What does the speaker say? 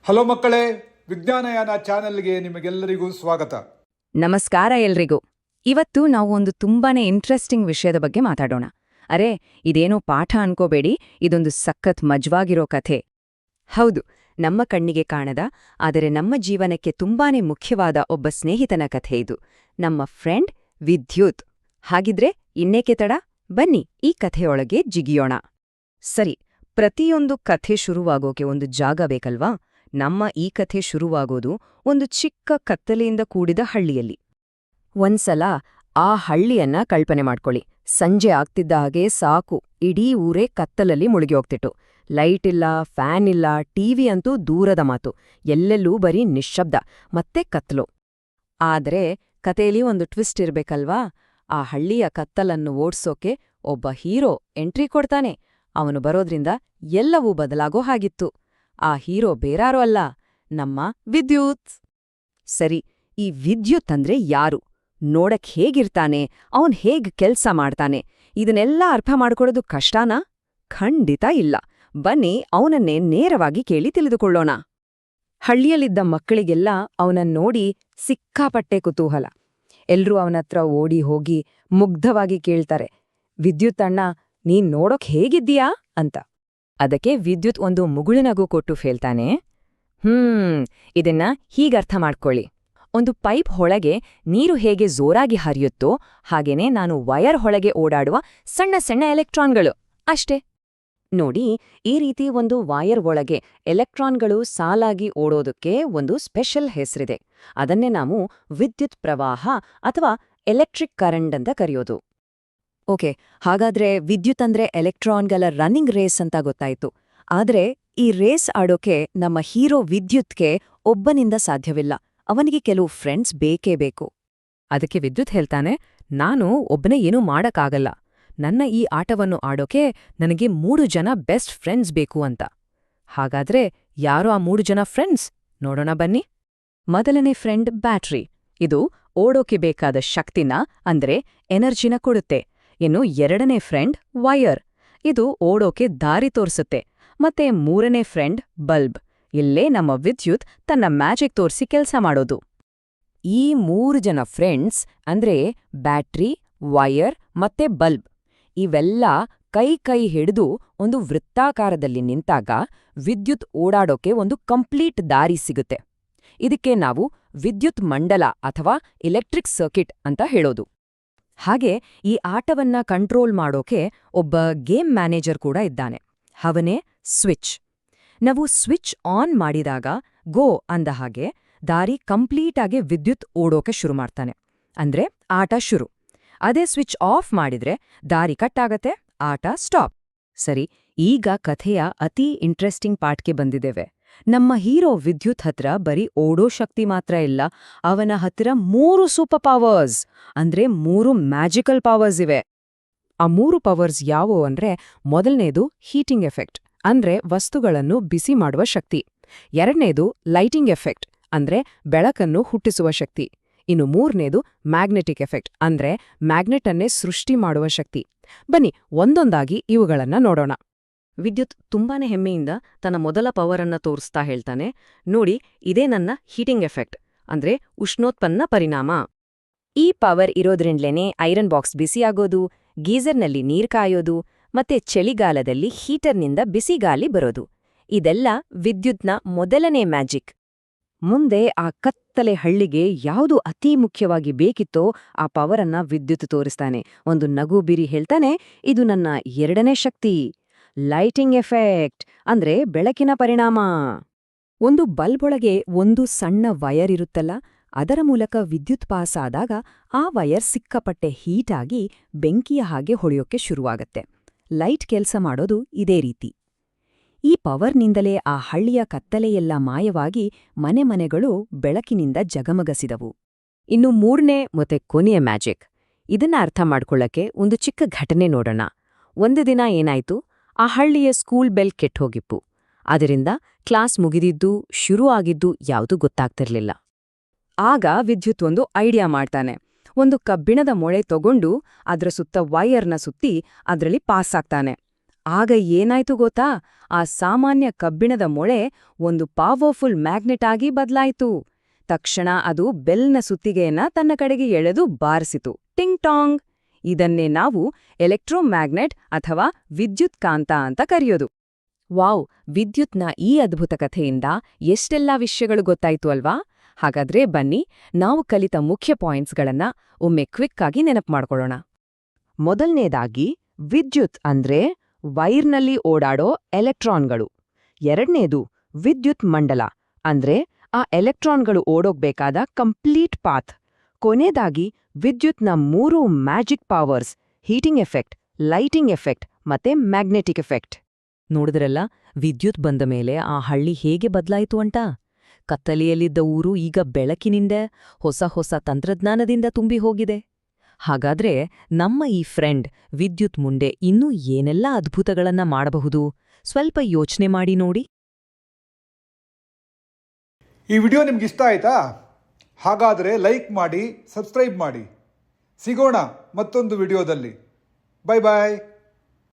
Hello ಮಕ್ಕಳೇ, ವಿಜ್ಞಾನಯಾನ ಚಾನೆಲ್ಗೆ ನಿಮಗೆಲ್ಲರಿಗೂ ಸ್ವಾಗತ. ನಮಸ್ಕಾರ ಎಲ್ರಿಗೂ. ಇವತ್ತು ನಾವು ಒಂದು ತುಂಬಾನೇ ಇಂಟ್ರೆಸ್ಟಿಂಗ್ ವಿಷಯದ ಬಗ್ಗೆ ಮಾತಾಡೋಣ. ಅರೆ, ಇದೇನೋ ಪಾಠ ಅನ್ಕೋಬೇಡಿ, ಇದೊಂದು ಸಖತ್ ಮಜ್ವಾಗಿರೋ ಕಥೆ. ಹೌದು, ನಮ್ಮ ಕಣ್ಣಿಗೆ ಕಾಣದ, ಆದರೆ ನಮ್ಮ ಜೀವನಕ್ಕೆ ತುಂಬಾನೇ ಮುಖ್ಯವಾದ ಒಬ್ಬ ಸ್ನೇಹಿತನ ಕಥೆ ಇದು. ನಮ್ಮ ಫ್ರೆಂಡ್ ವಿದ್ಯುತ್. ಹಾಗಿದ್ರೆ ಇನ್ನೇಕೆ ತಡ, ಬನ್ನಿ ಈ ಕಥೆಯೊಳಗೆ ಜಿಗಿಯೋಣ. ಸರಿ, ಪ್ರತಿಯೊಂದು ಕಥೆ ಶುರುವಾಗೋಕೆ ಒಂದು ಜಾಗ ಬೇಕಲ್ವಾ? ನಮ್ಮ ಈ ಕಥೆ ಶುರುವಾಗೋದು ಒಂದು ಚಿಕ್ಕ ಕತ್ತಲೆಯಿಂದ ಕೂಡಿದ ಹಳ್ಳಿಯಲ್ಲಿ. ಒಂದ್ಸಲ ಆ ಹಳ್ಳಿಯನ್ನ ಕಲ್ಪನೆ ಮಾಡ್ಕೊಳ್ಳಿ. ಸಂಜೆ ಆಗ್ತಿದ್ದ ಹಾಗೆ ಸಾಕು, ಇಡೀ ಊರೇ ಕತ್ತಲಲ್ಲಿ ಮುಳುಗಿ ಹೋಗ್ತಿತ್ತು. ಲೈಟ್ ಇಲ್ಲ, ಫ್ಯಾನ್ ಇಲ್ಲ, ಟಿವಿ ಅಂತೂ ದೂರದ ಮಾತು. ಎಲ್ಲೆಲ್ಲೂ ಬರೀ ನಿಶ್ಶಬ್ದ ಮತ್ತೆ ಕತ್ತಲು. ಆದ್ರೆ ಕಥೆಯಲ್ಲಿ ಒಂದು ಟ್ವಿಸ್ಟ್ ಇರ್ಬೇಕಲ್ವಾ? ಆ ಹಳ್ಳಿಯ ಕತ್ತಲನ್ನು ಓಡ್ಸೋಕೆ ಒಬ್ಬ ಹೀರೋ ಎಂಟ್ರಿ ಕೊಡ್ತಾನೆ. ಅವನು ಬರೋದ್ರಿಂದ ಎಲ್ಲವೂ ಬದಲಾಗೋ ಹಾಗಿತ್ತು. ಆ ಹೀರೋ ಬೇರಾರೋ ಅಲ್ಲ, ನಮ್ಮ ವಿದ್ಯುತ್. ಸರಿ, ಈ ವಿದ್ಯುತ್ ಅಂದ್ರೆ ಯಾರು? ನೋಡಕ್ ಹೇಗಿರ್ತಾನೆ? ಅವನ್ ಹೇಗ್ ಕೆಲ್ಸ ಮಾಡ್ತಾನೆ? ಇದನ್ನೆಲ್ಲ ಅರ್ಥ ಮಾಡ್ಕೊಳ್ಳೋದು ಕಷ್ಟನಾ? ಖಂಡಿತ ಇಲ್ಲ. ಬನ್ನಿ ಅವನನ್ನೇ ನೇರವಾಗಿ ಕೇಳಿ ತಿಳಿದುಕೊಳ್ಳೋಣ. ಹಳ್ಳಿಯಲ್ಲಿದ್ದ ಮಕ್ಕಳಿಗೆಲ್ಲ ಅವನನ್ನ ನೋಡಿ ಸಿಕ್ಕಾಪಟ್ಟೆ ಕುತೂಹಲ. ಎಲ್ರೂ ಅವನತ್ರ ಓಡಿ ಹೋಗಿ ಮುಗ್ಧವಾಗಿ ಕೇಳ್ತಾರೆ, ವಿದ್ಯುತ್ ಅಣ್ಣ, ನೀನ್ ನೋಡೋಕ್ ಹೇಗಿದ್ದೀಯಾ ಅಂತ. ಅದಕ್ಕೆ ವಿದ್ಯುತ್ ಒಂದು ಮುಗುಳುನಗು ಕೊಟ್ಟು ಹೇಳ್ತಾನೆ, ಇದನ್ನ ಹೀಗರ್ಥ ಮಾಡ್ಕೊಳ್ಳಿ. ಒಂದು ಪೈಪ್ ಹೊಳಗೆ ನೀರು ಹೇಗೆ ಜೋರಾಗಿ ಹರಿಯುತ್ತೋ ಹಾಗೇನೆ ನಾನು ವಯರ್ ಹೊಳಗೆ ಓಡಾಡುವ ಸಣ್ಣ ಸಣ್ಣ ಎಲೆಕ್ಟ್ರಾನ್ಗಳು ಅಷ್ಟೇ. ನೋಡಿ, ಈ ರೀತಿ ಒಂದು ವಯರ್ ಒಳಗೆ ಎಲೆಕ್ಟ್ರಾನ್ಗಳು ಸಾಲಾಗಿ ಓಡೋದಕ್ಕೆ ಒಂದು ಸ್ಪೆಷಲ್ ಹೆಸರಿದೆ. ಅದನ್ನೇ ನಾವು ವಿದ್ಯುತ್ ಪ್ರವಾಹ ಅಥವಾ ಎಲೆಕ್ಟ್ರಿಕ್ ಕರೆಂಟ್ ಅಂತ ಕರೆಯೋದು. ಓಕೆ, ಹಾಗಾದ್ರೆ ವಿದ್ಯುತ್ ಅಂದ್ರೆ ಎಲೆಕ್ಟ್ರಾನ್ಗಳ ರನ್ನಿಂಗ್ ರೇಸ್ ಅಂತ ಗೊತ್ತಾಯ್ತು. ಆದ್ರೆ ಈ ರೇಸ್ ಆಡೋಕೆ ನಮ್ಮ ಹೀರೋ ವಿದ್ಯುತ್ಗೆ ಒಬ್ಬನಿಂದ ಸಾಧ್ಯವಿಲ್ಲ. ಅವನಿಗೆ ಕೆಲವು ಫ್ರೆಂಡ್ಸ್ ಬೇಕೇ ಬೇಕು. ಅದಕ್ಕೆ ವಿದ್ಯುತ್ ಹೇಳ್ತಾನೆ, ನಾನು ಒಬ್ಬನೇ ಏನೂ ಮಾಡಕ್ಕಾಗಲ್ಲ. ನನ್ನ ಈ ಆಟವನ್ನು ಆಡೋಕೆ ನನಗೆ 3 ಜನ ಬೆಸ್ಟ್ ಫ್ರೆಂಡ್ಸ್ ಬೇಕು ಅಂತ. ಹಾಗಾದ್ರೆ ಯಾರೋ ಆ 3 ಜನ ಫ್ರೆಂಡ್ಸ್? ನೋಡೋಣ ಬನ್ನಿ. ಮೊದಲನೇ ಫ್ರೆಂಡ್ ಬ್ಯಾಟ್ರಿ. ಇದು ಓಡೋಕೆ ಬೇಕಾದ ಶಕ್ತಿನ ಅಂದ್ರೆ ಎನರ್ಜಿನ ಕೊಡುತ್ತೆ. ಇನ್ನು ಎರಡನೇ ಫ್ರೆಂಡ್ ವಯರ್. ಇದು ಓಡೋಕೆ ದಾರಿ ತೋರಿಸುತ್ತೆ. ಮತ್ತೆ ಮೂರನೇ ಫ್ರೆಂಡ್ ಬಲ್ಬ್. ಇಲ್ಲೇ ನಮ್ಮ ವಿದ್ಯುತ್ ತನ್ನ ಮ್ಯಾಜಿಕ್ ತೋರಿಸಿ ಕೆಲಸ ಮಾಡೋದು. ಈ 3 ಜನ ಫ್ರೆಂಡ್ಸ್ ಅಂದ್ರೆ ಬ್ಯಾಟ್ರಿ, ವಯರ್ ಮತ್ತೆ ಬಲ್ಬ್, ಇವೆಲ್ಲ ಕೈ ಹಿಡಿದು ಒಂದು ವೃತ್ತಾಕಾರದಲ್ಲಿ ನಿಂತಾಗ ವಿದ್ಯುತ್ ಓಡಾಡೋಕೆ ಒಂದು ಕಂಪ್ಲೀಟ್ ದಾರಿ ಸಿಗುತ್ತೆ. ಇದಕ್ಕೆ ನಾವು ವಿದ್ಯುತ್ ಮಂಡಲ ಅಥವಾ ಎಲೆಕ್ಟ್ರಿಕ್ ಸರ್ಕಿಟ್ ಅಂತ ಹೇಳೋದು. ಹಾಗೆ ಈ ಆಟವನ್ನ ಕಂಟ್ರೋಲ್ ಮಾಡೋಕೆ ಒಬ್ಬ ಗೇಮ್ ಮ್ಯಾನೇಜರ್ ಕೂಡ ಇದ್ದಾನೆ. ಅವನೇ ಸ್ವಿಚ್. ನಾವು ಸ್ವಿಚ್ ಆನ್ ಮಾಡಿದಾಗ ಗೋ ಅಂದ ಹಾಗೆ ದಾರಿ ಕಂಪ್ಲೀಟಾಗಿ ವಿದ್ಯುತ್ ಓಡೋಕೆ ಶುರು ಮಾಡ್ತಾನೆ. ಅಂದ್ರೆ ಆಟ ಶುರು. ಅದೇ ಸ್ವಿಚ್ ಆಫ್ ಮಾಡಿದ್ರೆ ದಾರಿ ಕಟ್ ಆಗತ್ತೆ, ಆಟ ಸ್ಟಾಪ್. ಸರಿ, ಈಗ ಕಥೆಯ ಅತಿ ಇಂಟ್ರೆಸ್ಟಿಂಗ್ ಪಾರ್ಟ್ಗೆ ಬಂದಿದ್ದೇವೆ. ನಮ್ಮ ಹೀರೋ ವಿದ್ಯುತ್ ಹತ್ರ ಬರೀ ಓಡೋ ಶಕ್ತಿ ಮಾತ್ರ ಇಲ್ಲ, ಅವನ ಹತ್ತಿರ 3 ಸೂಪರ್ ಪವರ್ಸ್ ಅಂದ್ರೆ 3 ಮ್ಯಾಜಿಕಲ್ ಪವರ್ಸ್ ಇವೆ. ಆ 3 ಪವರ್ಸ್ ಯಾವುವು ಅಂದ್ರೆ, ಮೊದಲನೇದು ಹೀಟಿಂಗ್ ಎಫೆಕ್ಟ್ ಅಂದ್ರೆ ವಸ್ತುಗಳನ್ನು ಬಿಸಿ ಮಾಡುವ ಶಕ್ತಿ. ಎರಡನೇದು ಲೈಟಿಂಗ್ ಎಫೆಕ್ಟ್ ಅಂದ್ರೆ ಬೆಳಕನ್ನು ಹುಟ್ಟಿಸುವ ಶಕ್ತಿ. ಇನ್ನು ಮೂರನೇದು ಮ್ಯಾಗ್ನೆಟಿಕ್ ಎಫೆಕ್ಟ್ ಅಂದ್ರೆ ಮ್ಯಾಗ್ನೆಟ್ ಅನ್ನೇ ಸೃಷ್ಟಿ ಮಾಡುವ ಶಕ್ತಿ. ಬನ್ನಿ ಒಂದೊಂದಾಗಿ ಇವುಗಳನ್ನ ನೋಡೋಣ. ವಿದ್ಯುತ್ ತುಂಬಾನೇ ಹೆಮ್ಮೆಯಿಂದ ತನ್ನ ಮೊದಲ ಪವರನ್ನ ತೋರಿಸ್ತಾ ಹೇಳ್ತಾನೆ, ನೋಡಿ, ಇದೇ ನನ್ನ ಹೀಟಿಂಗ್ ಎಫೆಕ್ಟ್ ಅಂದ್ರೆ ಉಷ್ಣೋತ್ಪನ್ನ ಪರಿಣಾಮ. ಈ ಪವರ್ ಇರೋದ್ರಿಂದಲೇನೆ ಐರನ್ ಬಾಕ್ಸ್ ಬಿಸಿಯಾಗೋದು, ಗೀಸರ್ನಲ್ಲಿ ನೀರ್ ಕಾಯೋದು ಮತ್ತೆ ಚಳಿಗಾಲದಲ್ಲಿ ಹೀಟರ್ನಿಂದ ಬಿಸಿಗಾಳಿ ಬರೋದು. ಇದೆಲ್ಲ ವಿದ್ಯುತ್ನ ಮೊದಲನೇ ಮ್ಯಾಜಿಕ್. ಮುಂದೆ ಆ ಕತ್ತಲೆ ಹಳ್ಳಿಗೆ ಯಾವುದು ಅತೀ ಮುಖ್ಯವಾಗಿ ಬೇಕಿತ್ತೋ ಆ ಪವರನ್ನ ವಿದ್ಯುತ್ ತೋರಿಸ್ತಾನೆ. ಒಂದು ನಗು ಬೀರಿ ಹೇಳ್ತಾನೆ, ಇದು ನನ್ನ ಎರಡನೇ ಶಕ್ತಿ, ಲೈಟಿಂಗ್ ಎಫೆಕ್ಟ್ ಅಂದ್ರೆ ಬೆಳಕಿನ ಪರಿಣಾಮ. ಒಂದು ಬಲ್ಬೊಳಗೆ ಒಂದು ಸಣ್ಣ ವಯರ್ ಇರುತ್ತಲ್ಲ, ಅದರ ಮೂಲಕ ವಿದ್ಯುತ್ ಪಾಸ್ ಆದಾಗ ಆ ವಯರ್ ಸಿಕ್ಕಾಪಟ್ಟೆ ಹೀಟಾಗಿ ಬೆಂಕಿಯ ಹಾಗೆ ಹೊಳೆಯೋಕೆ ಶುರುವಾಗತ್ತೆ. ಲೈಟ್ ಕೆಲಸ ಮಾಡೋದು ಇದೇ ರೀತಿ. ಈ ಪವರ್ನಿಂದಲೇ ಆ ಹಳ್ಳಿಯ ಕತ್ತಲೆಯೆಲ್ಲ ಮಾಯವಾಗಿ ಮನೆಗಳು ಬೆಳಕಿನಿಂದ ಜಗಮಗಸಿದವು. ಇನ್ನು ಮೂರನೇ ಮತ್ತೆ ಕೊನೆಯ ಮ್ಯಾಜಿಕ್. ಇದನ್ನ ಅರ್ಥ ಮಾಡ್ಕೊಳ್ಳಕ್ಕೆ ಒಂದು ಚಿಕ್ಕ ಘಟನೆ ನೋಡೋಣ. ಒಂದು ದಿನ ಏನಾಯ್ತು, ಆ ಹಳ್ಳಿಯ ಸ್ಕೂಲ್ ಬೆಲ್ ಕೆಟ್ಟೋಗಿಪ್ಪು. ಅದರಿಂದ ಕ್ಲಾಸ್ ಮುಗಿದಿದ್ದು ಶುರು ಆಗಿದ್ದು ಯಾವುದೂ ಗೊತ್ತಾಗ್ತಿರ್ಲಿಲ್ಲ. ಆಗ ವಿದ್ಯುತ್ ಒಂದು ಐಡಿಯಾ ಮಾಡ್ತಾನೆ. ಒಂದು ಕಬ್ಬಿಣದ ಮೊಳೆ ತಗೊಂಡು ಅದ್ರ ಸುತ್ತ ವೈರ್ನ ಸುತ್ತಿ ಅದ್ರಲ್ಲಿ ಪಾಸ್ ಆಗ್ತಾನೆ. ಆಗ ಏನಾಯ್ತು ಗೊತ್ತಾ? ಆ ಸಾಮಾನ್ಯ ಕಬ್ಬಿಣದ ಮೊಳೆ ಒಂದು ಪವರ್ಫುಲ್ ಮ್ಯಾಗ್ನೆಟ್ ಆಗಿ ಬದಲಾಯಿತು. ತಕ್ಷಣ ಅದು ಬೆಲ್ನ ಸುತ್ತಿಗೆಯನ್ನ ತನ್ನ ಕಡೆಗೆ ಎಳೆದು ಬಾರಿಸಿತು. ಟಿಂಗ್ ಟಾಂಗ್! ಇದನ್ನೇ ನಾವು ಎಲೆಕ್ಟ್ರೋಮ್ಯಾಗ್ನೆಟ್ ಅಥವಾ ವಿದ್ಯುತ್ ಕಾಂತ ಅಂತ ಕರೆಯೋದು. ವಾವ್! ವಿದ್ಯುತ್ನ ಈ ಅದ್ಭುತ ಕಥೆಯಿಂದ ಎಷ್ಟೆಲ್ಲಾ ವಿಷಯಗಳು ಗೊತ್ತಾಯ್ತು ಅಲ್ವಾ? ಹಾಗಾದ್ರೆ ಬನ್ನಿ, ನಾವು ಕಲಿತ ಮುಖ್ಯ ಪಾಯಿಂಟ್ಸ್ಗಳನ್ನ ಒಮ್ಮೆ ಕ್ವಿಕ್ ಆಗಿ ನೆನಪು ಮಾಡ್ಕೊಳ್ಳೋಣ. ಮೊದಲನೇದಾಗಿ, ವಿದ್ಯುತ್ ಅಂದ್ರೆ ವೈರ್ನಲ್ಲಿ ಓಡಾಡೋ ಎಲೆಕ್ಟ್ರಾನ್ಗಳು. ಎರಡನೇದು ವಿದ್ಯುತ್ ಮಂಡಲ ಅಂದ್ರೆ ಆ ಎಲೆಕ್ಟ್ರಾನ್ಗಳು ಓಡೋಗ್ಬೇಕಾದ ಕಂಪ್ಲೀಟ್ ಪಾತ್. ಕೊನೆಯದಾಗಿ ವಿದ್ಯುತ್ನ 3 magic powers: heating effect, lighting effect ಮತ್ತೆ ಮ್ಯಾಗ್ನೆಟಿಕ್ ಎಫೆಕ್ಟ್. ನೋಡಿದ್ರಲ್ಲ, ವಿದ್ಯುತ್ ಬಂದ ಮೇಲೆ ಆ ಹಳ್ಳಿ ಹೇಗೆ ಬದಲಾಯಿತು ಅಂತ? ಕತ್ತಲೆಯಲ್ಲಿದ್ದ ಊರು ಈಗ ಬೆಳಕಿನಿಂದ, ಹೊಸ ಹೊಸ ತಂತ್ರಜ್ಞಾನದಿಂದ ತುಂಬಿ ಹೋಗಿದೆ. ಹಾಗಾದ್ರೆ ನಮ್ಮ ಈ ಫ್ರೆಂಡ್ ವಿದ್ಯುತ್ ಮುಂದೆ ಇನ್ನೂ ಏನೆಲ್ಲ ಅದ್ಭುತಗಳನ್ನ ಮಾಡಬಹುದು? ಸ್ವಲ್ಪ ಯೋಚನೆ ಮಾಡಿ ನೋಡಿ. ಈ ವಿಡಿಯೋ ನಿಮ್ಗೆ ಇಷ್ಟ ಆಯ್ತಾ? ಹಾಗಾದರೆ ಲೈಕ್ ಮಾಡಿ, ಸಬ್ಸ್ಕ್ರೈಬ್ ಮಾಡಿ. ಸಿಗೋಣ ಮತ್ತೊಂದು ವಿಡಿಯೋದಲ್ಲಿ. ಬೈ ಬಾಯ್.